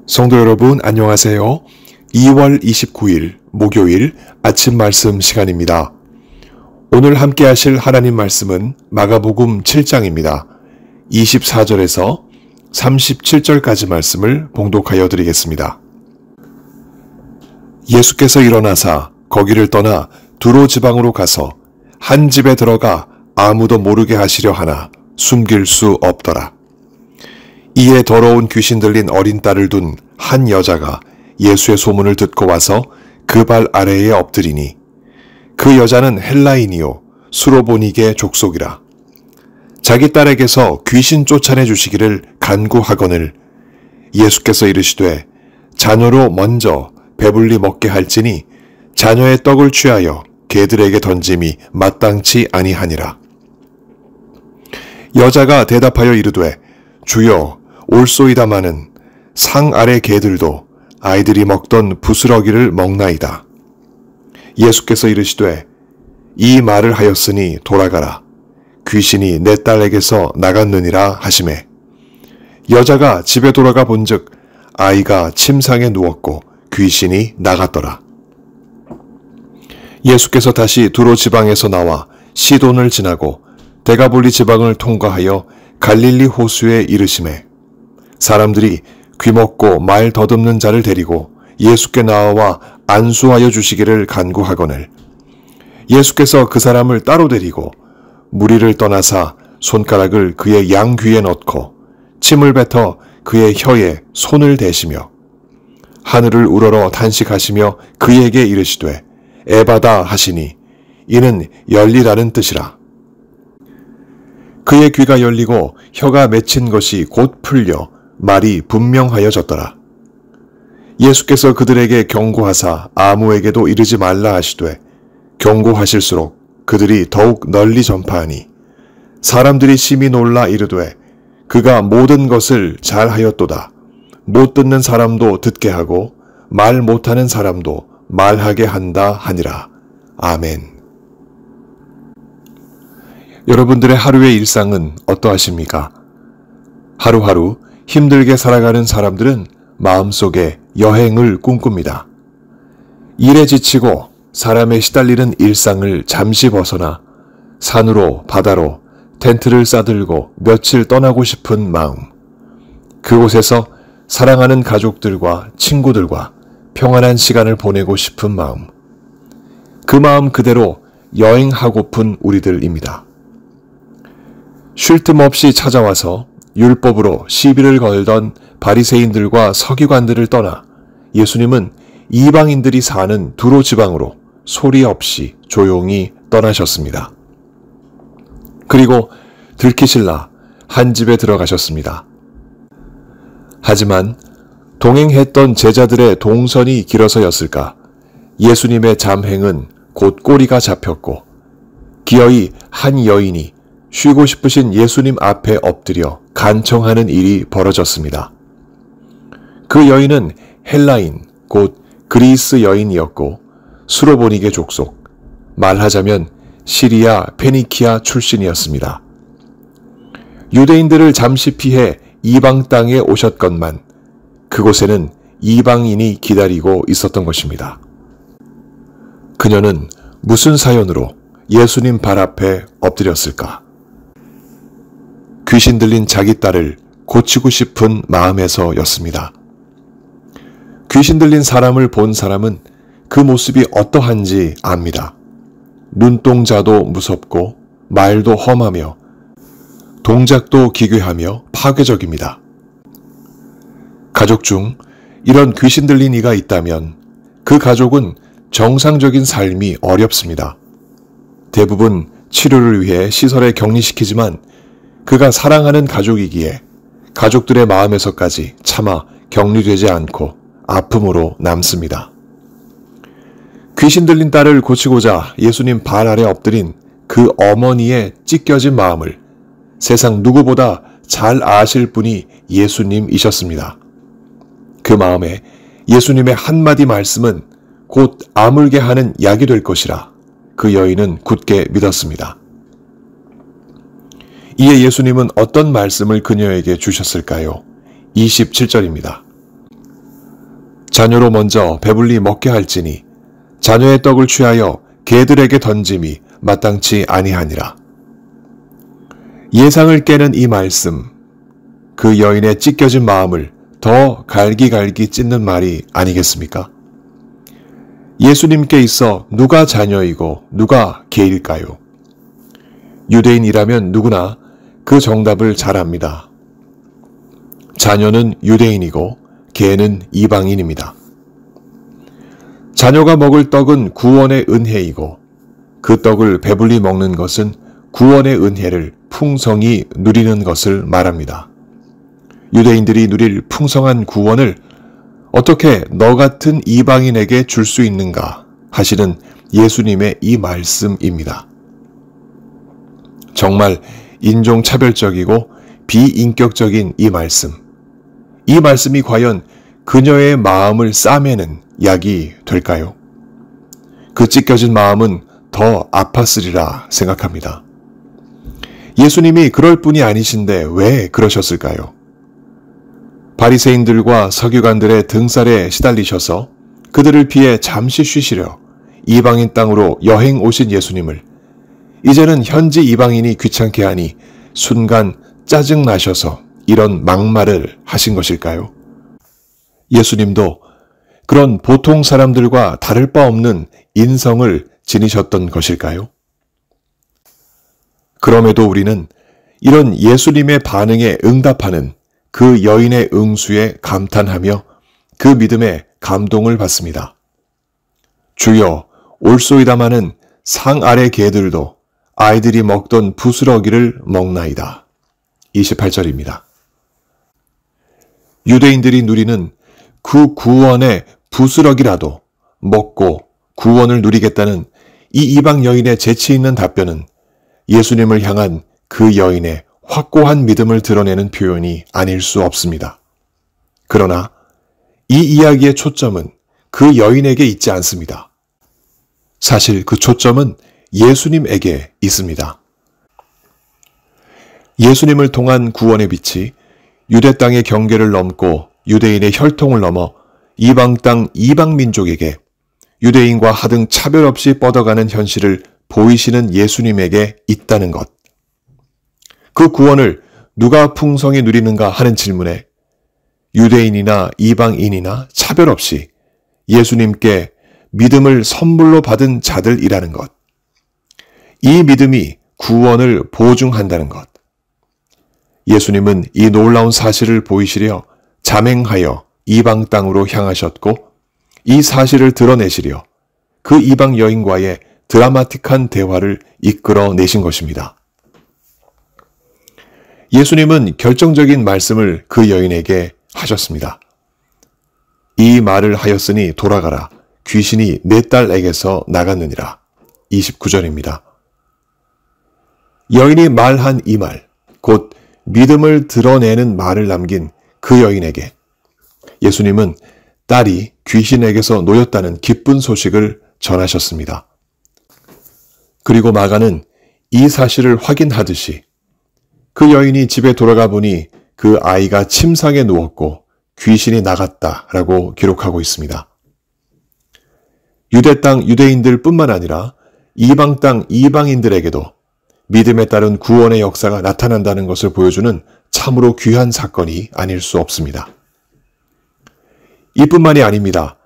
성도 여러분, 안녕하세요. 2월 29일 목요일 아침 말씀 시간입니다. 오늘 함께 하실 하나님 말씀은 마가복음 7장입니다. 24절에서 37절까지 말씀을 봉독하여 드리겠습니다. 예수께서 일어나사 거기를 떠나 두로 지방으로 가서 한 집에 들어가 아무도 모르게 하시려 하나 숨길 수 없더라. 이에 더러운 귀신 들린 어린 딸을 둔 한 여자가 예수의 소문을 듣고 와서 그 발 아래에 엎드리니 그 여자는 헬라인이요 수로보니게 족속이라. 자기 딸에게서 귀신 쫓아내 주시기를 간구하거늘 예수께서 이르시되 자녀로 먼저 배불리 먹게 할지니 자녀의 떡을 취하여 개들에게 던짐이 마땅치 아니하니라. 여자가 대답하여 이르되 주여 올소이다마는 상 아래 개들도 아이들이 먹던 부스러기를 먹나이다. 예수께서 이르시되 이 말을 하였으니 돌아가라. 귀신이 내 딸에게서 나갔느니라 하시매 여자가 집에 돌아가 본즉 아이가 침상에 누웠고 귀신이 나갔더라. 예수께서 다시 두로 지방에서 나와 시돈을 지나고 데가볼리 지방을 통과하여 갈릴리 호수에 이르시매 사람들이 귀먹고 말 더듬는 자를 데리고 예수께 나와 안수하여 주시기를 간구하거늘 예수께서 그 사람을 따로 데리고 무리를 떠나사 손가락을 그의 양귀에 넣고 침을 뱉어 그의 혀에 손을 대시며 하늘을 우러러 탄식하시며 그에게 이르시되 에바다 하시니 이는 열리라는 뜻이라. 그의 귀가 열리고 혀가 맺힌 것이 곧 풀려 말이 분명하여졌더라. 예수께서 그들에게 경고하사 아무에게도 이르지 말라 하시되 경고하실수록 그들이 더욱 널리 전파하니 사람들이 심히 놀라 이르되 그가 모든 것을 잘하였도다. 못 듣는 사람도 듣게 하고 말 못하는 사람도 말하게 한다 하니라. 아멘. 여러분들의 하루의 일상은 어떠하십니까? 하루하루 힘들게 살아가는 사람들은 마음속에 여행을 꿈꿉니다. 일에 지치고 사람에 시달리는 일상을 잠시 벗어나 산으로 바다로 텐트를 싸들고 며칠 떠나고 싶은 마음. 그곳에서 사랑하는 가족들과 친구들과 평안한 시간을 보내고 싶은 마음. 그 마음 그대로 여행하고픈 우리들입니다. 쉴 틈 없이 찾아와서 율법으로 시비를 걸던 바리새인들과 서기관들을 떠나 예수님은 이방인들이 사는 두로 지방으로 소리 없이 조용히 떠나셨습니다. 그리고 들키실라 한 집에 들어가셨습니다. 하지만 동행했던 제자들의 동선이 길어서였을까 예수님의 잠행은 곧 꼬리가 잡혔고 기어이 한 여인이 쉬고 싶으신 예수님 앞에 엎드려 간청하는 일이 벌어졌습니다. 그 여인은 헬라인, 곧 그리스 여인이었고 수로보니게 족속, 말하자면 시리아 페니키아 출신이었습니다. 유대인들을 잠시 피해 이방 땅에 오셨건만 그곳에는 이방인이 기다리고 있었던 것입니다. 그녀는 무슨 사연으로 예수님 발 앞에 엎드렸을까? 귀신 들린 자기 딸을 고치고 싶은 마음에서였습니다. 귀신 들린 사람을 본 사람은 그 모습이 어떠한지 압니다. 눈동자도 무섭고 말도 험하며 동작도 기괴하며 파괴적입니다. 가족 중 이런 귀신 들린 이가 있다면 그 가족은 정상적인 삶이 어렵습니다. 대부분 치료를 위해 시설에 격리시키지만 그가 사랑하는 가족이기에 가족들의 마음에서까지 차마 격리되지 않고 아픔으로 남습니다. 귀신 들린 딸을 고치고자 예수님 발 아래 엎드린 그 어머니의 찢겨진 마음을 세상 누구보다 잘 아실 분이 예수님이셨습니다. 그 마음에 예수님의 한마디 말씀은 곧 아물게 하는 약이 될 것이라 그 여인은 굳게 믿었습니다. 이에 예수님은 어떤 말씀을 그녀에게 주셨을까요? 27절입니다. 자녀로 먼저 배불리 먹게 할지니 자녀의 떡을 취하여 개들에게 던짐이 마땅치 아니하니라. 예상을 깨는 이 말씀, 그 여인의 찢겨진 마음을 더 갈기갈기 찢는 말이 아니겠습니까? 예수님께 있어 누가 자녀이고 누가 개일까요? 유대인이라면 누구나 그 정답을 잘 압니다. 자녀는 유대인이고 개는 이방인입니다. 자녀가 먹을 떡은 구원의 은혜이고 그 떡을 배불리 먹는 것은 구원의 은혜를 풍성히 누리는 것을 말합니다. 유대인들이 누릴 풍성한 구원을 어떻게 너 같은 이방인에게 줄 수 있는가 하시는 예수님의 이 말씀입니다. 정말 인종차별적이고 비인격적인 이 말씀. 이 말씀이 과연 그녀의 마음을 싸매는 약이 될까요? 그 찢겨진 마음은 더 아팠으리라 생각합니다. 예수님이 그럴 분이 아니신데 왜 그러셨을까요? 바리새인들과 서기관들의 등살에 시달리셔서 그들을 피해 잠시 쉬시려 이방인 땅으로 여행 오신 예수님을 이제는 현지 이방인이 귀찮게 하니 순간 짜증나셔서 이런 막말을 하신 것일까요? 예수님도 그런 보통 사람들과 다를 바 없는 인성을 지니셨던 것일까요? 그럼에도 우리는 이런 예수님의 반응에 응답하는 그 여인의 응수에 감탄하며 그 믿음에 감동을 받습니다. 주여, 올소이다마는 상 아래 개들도 아이들이 먹던 부스러기를 먹나이다. 28절입니다. 유대인들이 누리는 그 구원의 부스러기라도 먹고 구원을 누리겠다는 이 이방 여인의 재치 있는 답변은 예수님을 향한 그 여인의 확고한 믿음을 드러내는 표현이 아닐 수 없습니다. 그러나 이 이야기의 초점은 그 여인에게 있지 않습니다. 사실 그 초점은 예수님에게 있습니다. 예수님을 통한 구원의 빛이 유대 땅의 경계를 넘고 유대인의 혈통을 넘어 이방 땅 이방 민족에게 유대인과 하등 차별 없이 뻗어가는 현실을 보이시는 예수님에게 있다는 것. 그 구원을 누가 풍성히 누리는가 하는 질문에 유대인이나 이방인이나 차별 없이 예수님께 믿음을 선물로 받은 자들이라는 것. 이 믿음이 구원을 보증한다는 것. 예수님은 이 놀라운 사실을 보이시려 잠행하여 이방 땅으로 향하셨고 이 사실을 드러내시려 그 이방 여인과의 드라마틱한 대화를 이끌어내신 것입니다. 예수님은 결정적인 말씀을 그 여인에게 하셨습니다. 이 말을 하였으니 돌아가라. 귀신이 내 딸에게서 나갔느니라. 29절입니다. 여인이 말한 이 말, 곧 믿음을 드러내는 말을 남긴 그 여인에게 예수님은 딸이 귀신에게서 놓였다는 기쁜 소식을 전하셨습니다. 그리고 마가는 이 사실을 확인하듯이 그 여인이 집에 돌아가 보니 그 아이가 침상에 누웠고 귀신이 나갔다라고 기록하고 있습니다. 유대 땅 유대인들 뿐만 아니라 이방 땅 이방인들에게도 믿음에 따른 구원의 역사가 나타난다는 것을 보여주는 참으로 귀한 사건이 아닐 수 없습니다. 이뿐만이 아닙니다.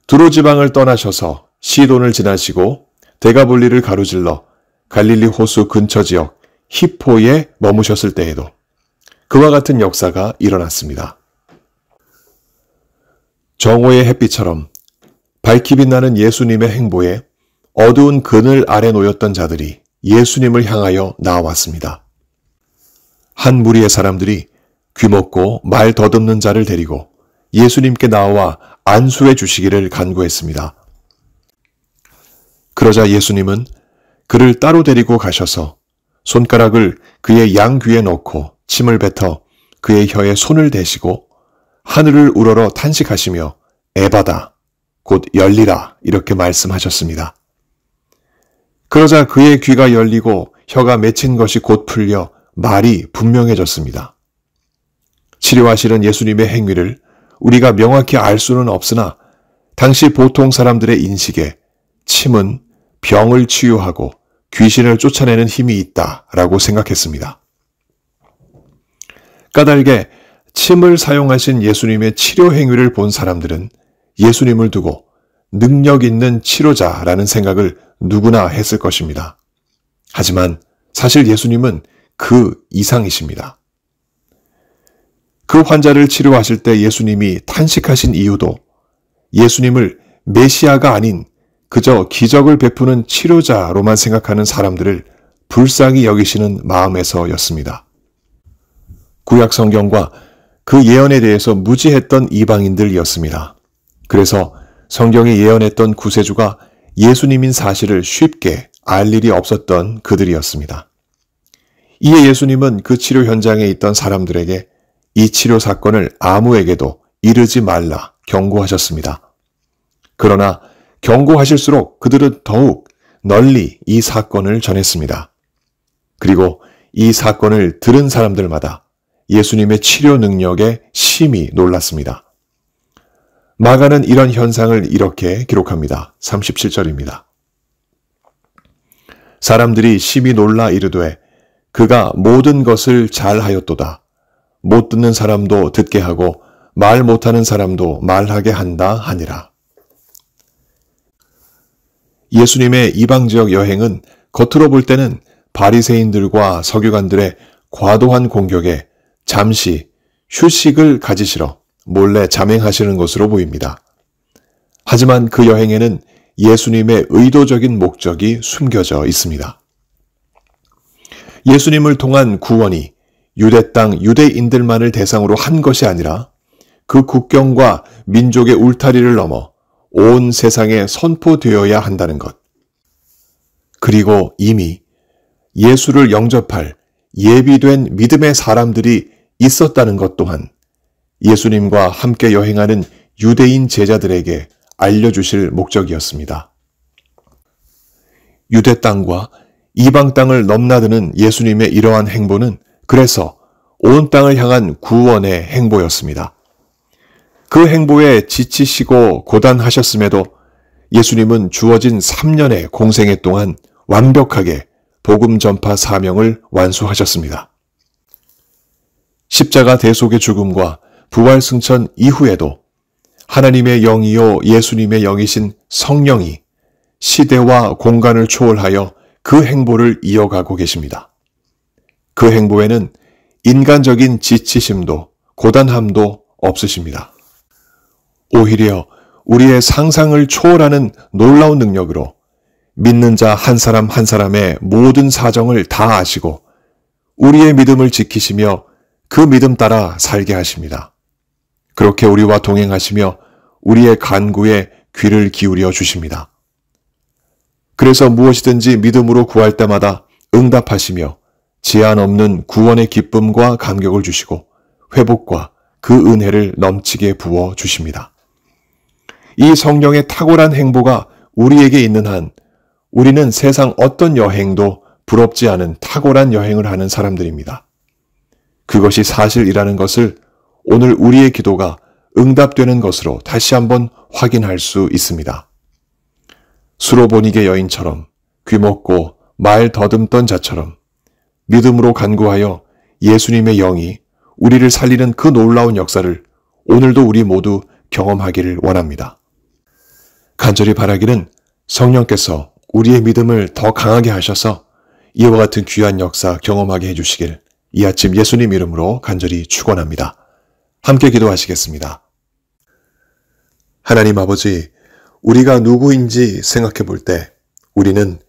두로 지방을 떠나셔서 시돈을 지나시고 데가볼리를 가로질러 갈릴리 호수 근처 지역 히포에 머무셨을 때에도 그와 같은 역사가 일어났습니다. 정오의 햇빛처럼 밝히 빛나는 예수님의 행보에 어두운 그늘 아래 놓였던 자들이 예수님을 향하여 나와왔습니다. 한 무리의 사람들이 귀먹고 말 더듬는 자를 데리고 예수님께 나와 안수해 주시기를 간구했습니다. 그러자 예수님은 그를 따로 데리고 가셔서 손가락을 그의 양귀에 넣고 침을 뱉어 그의 혀에 손을 대시고 하늘을 우러러 탄식하시며 에바다, 곧 열리라 이렇게 말씀하셨습니다. 그러자 그의 귀가 열리고 혀가 맺힌 것이 곧 풀려 말이 분명해졌습니다. 치료하시는 예수님의 행위를 우리가 명확히 알 수는 없으나 당시 보통 사람들의 인식에 침은 병을 치유하고 귀신을 쫓아내는 힘이 있다라고 생각했습니다. 까닭에 침을 사용하신 예수님의 치료 행위를 본 사람들은 예수님을 두고 능력 있는 치료자라는 생각을 누구나 했을 것입니다. 하지만 사실 예수님은 그 이상이십니다. 그 환자를 치료하실 때 예수님이 탄식하신 이유도 예수님을 메시아가 아닌 그저 기적을 베푸는 치료자로만 생각하는 사람들을 불쌍히 여기시는 마음에서였습니다. 구약 성경과 그 예언에 대해서 무지했던 이방인들이었습니다. 그래서 성경이 예언했던 구세주가 예수님인 사실을 쉽게 알 일이 없었던 그들이었습니다. 이에 예수님은 그 치료 현장에 있던 사람들에게 이 치료 사건을 아무에게도 이르지 말라 경고하셨습니다. 그러나 경고하실수록 그들은 더욱 널리 이 사건을 전했습니다. 그리고 이 사건을 들은 사람들마다 예수님의 치료 능력에 심히 놀랐습니다. 마가는 이런 현상을 이렇게 기록합니다. 37절입니다. 사람들이 심히 놀라 이르되 그가 모든 것을 잘하였도다. 못 듣는 사람도 듣게 하고 말 못하는 사람도 말하게 한다 하니라. 예수님의 이방 지역 여행은 겉으로 볼 때는 바리새인들과 서기관들의 과도한 공격에 잠시 휴식을 가지시러 몰래 잠행하시는 것으로 보입니다. 하지만 그 여행에는 예수님의 의도적인 목적이 숨겨져 있습니다. 예수님을 통한 구원이 유대 땅 유대인들만을 대상으로 한 것이 아니라 그 국경과 민족의 울타리를 넘어 온 세상에 선포되어야 한다는 것. 그리고 이미 예수를 영접할 예비된 믿음의 사람들이 있었다는 것 또한 예수님과 함께 여행하는 유대인 제자들에게 알려주실 목적이었습니다. 유대 땅과 이방 땅을 넘나드는 예수님의 이러한 행보는 그래서 온 땅을 향한 구원의 행보였습니다. 그 행보에 지치시고 고단하셨음에도 예수님은 주어진 3년의 공생애 동안 완벽하게 복음 전파 사명을 완수하셨습니다. 십자가 대속의 죽음과 부활 승천 이후에도 하나님의 영이요 예수님의 영이신 성령이 시대와 공간을 초월하여 그 행보를 이어가고 계십니다. 그 행보에는 인간적인 지치심도 고단함도 없으십니다. 오히려 우리의 상상을 초월하는 놀라운 능력으로 믿는 자 한 사람 한 사람의 모든 사정을 다 아시고 우리의 믿음을 지키시며 그 믿음 따라 살게 하십니다. 그렇게 우리와 동행하시며 우리의 간구에 귀를 기울여 주십니다. 그래서 무엇이든지 믿음으로 구할 때마다 응답하시며 제한 없는 구원의 기쁨과 감격을 주시고 회복과 그 은혜를 넘치게 부어 주십니다. 이 성령의 탁월한 행보가 우리에게 있는 한 우리는 세상 어떤 여행도 부럽지 않은 탁월한 여행을 하는 사람들입니다. 그것이 사실이라는 것을 오늘 우리의 기도가 응답되는 것으로 다시 한번 확인할 수 있습니다. 수로보니게 여인처럼 귀먹고 말 더듬던 자처럼 믿음으로 간구하여 예수님의 영이 우리를 살리는 그 놀라운 역사를 오늘도 우리 모두 경험하기를 원합니다. 간절히 바라기는 성령께서 우리의 믿음을 더 강하게 하셔서 이와 같은 귀한 역사 경험하게 해주시길 이 아침 예수님 이름으로 간절히 축원합니다. 함께 기도하시겠습니다. 하나님 아버지, 우리가 누구인지 생각해 볼 때 우리는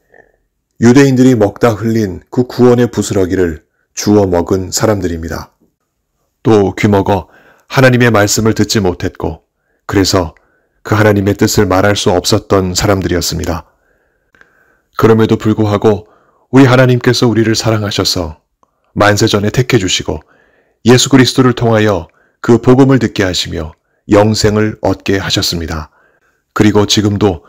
유대인들이 먹다 흘린 그 구원의 부스러기를 주워 먹은 사람들입니다. 또 귀먹어 하나님의 말씀을 듣지 못했고 그래서 그 하나님의 뜻을 말할 수 없었던 사람들이었습니다. 그럼에도 불구하고 우리 하나님께서 우리를 사랑하셔서 만세전에 택해 주시고 예수 그리스도를 통하여 그 복음을 듣게 하시며 영생을 얻게 하셨습니다. 그리고 지금도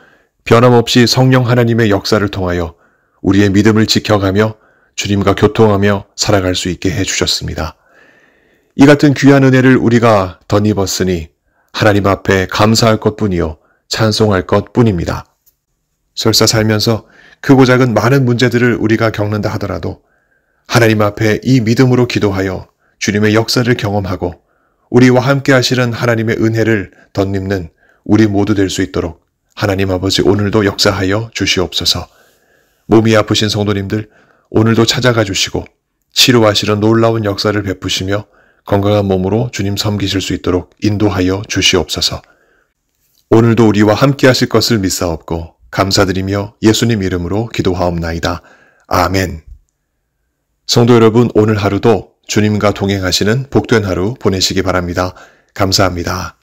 변함없이 성령 하나님의 역사를 통하여 우리의 믿음을 지켜가며 주님과 교통하며 살아갈 수 있게 해주셨습니다. 이 같은 귀한 은혜를 우리가 덧입었으니 하나님 앞에 감사할 것뿐이요 찬송할 것뿐입니다. 설사 살면서 크고 작은 많은 문제들을 우리가 겪는다 하더라도 하나님 앞에 이 믿음으로 기도하여 주님의 역사를 경험하고 우리와 함께 하시는 하나님의 은혜를 덧입는 우리 모두 될 수 있도록 하나님 아버지 오늘도 역사하여 주시옵소서. 몸이 아프신 성도님들 오늘도 찾아가 주시고 치료하시는 놀라운 역사를 베푸시며 건강한 몸으로 주님 섬기실 수 있도록 인도하여 주시옵소서. 오늘도 우리와 함께 하실 것을 믿사옵고 감사드리며 예수님 이름으로 기도하옵나이다. 아멘. 성도 여러분, 오늘 하루도 주님과 동행하시는 복된 하루 보내시기 바랍니다. 감사합니다.